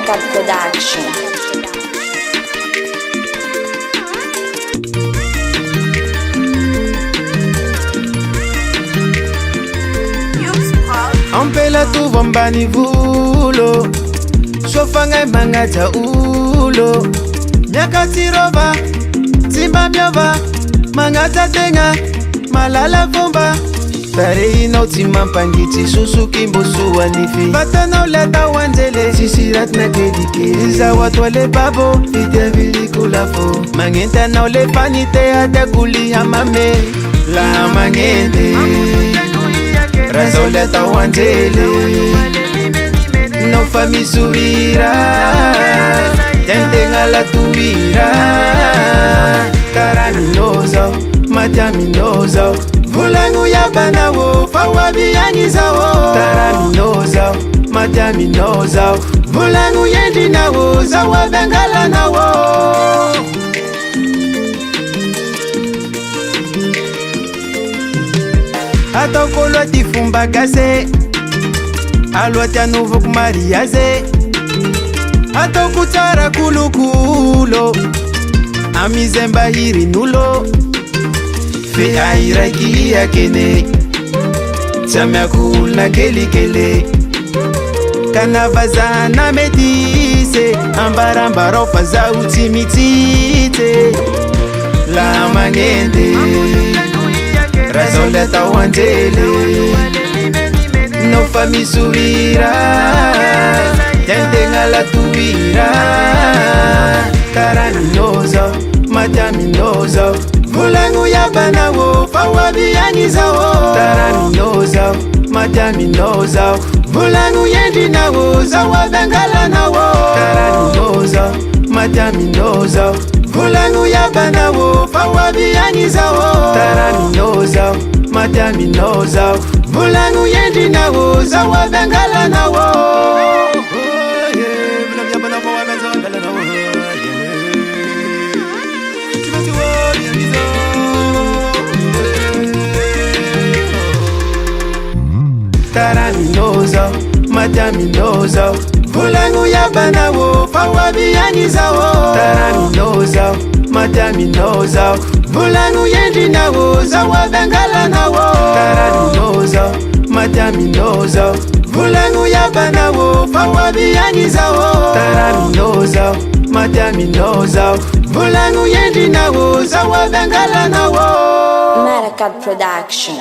Narracat Production. Ampela tu vombani vulo Sofangai mangaja ulo Nyakati roba Simba myova Mangaja tenga Malala vomba Tare ino timampangiti Susu kimbosu wanifi Batana uleta wanjele Sisirat na kedike Iza watwale babo Ite vili kulafo Mangenta na ule panite Ate kuli hamame La mangente Razoleta wanjele No fami surira Tentenga la tuira Karaminoza Majaminoza Vulangu ya banawo Fawabi yangizawo Taraminoza Majaminoza Vulangu yendinawo Zawa bengala nawo Atokolo tifumba gase Alwatia nouveau kumariaze Atokutara kulukulo Amizemba hiri nulo Fe aira kia kene Chamia kula keli kele Kanavaza na medise Ambarambaro faza utimitite La mangende Razoleta wanjele No fami surira Tentenga la tuira Karaminoza Majaminoza Vulangu ya banawo Fawabi yangizawo Taraminoza Majaminoza Vulangu yendinawo Zawa bengala nawo Taraminoza Majaminoza Vulangu ya banawo Fawabi yangizawo Taraminoza Majaminoza Vulangu yendinawo Zawa bengala nawo Taraminoza Majaminoza Vulangu ya banawo Fawabi yangizawo Taraminoza Majaminoza Vulangu yendinawo Zawa bengala nawo Taraminoza Majaminoza Vulangu ya banawo Fawabi yangizawo Taraminoza Majaminoza Vulangu yendinawo Zawa bengala nawo Narracat Production.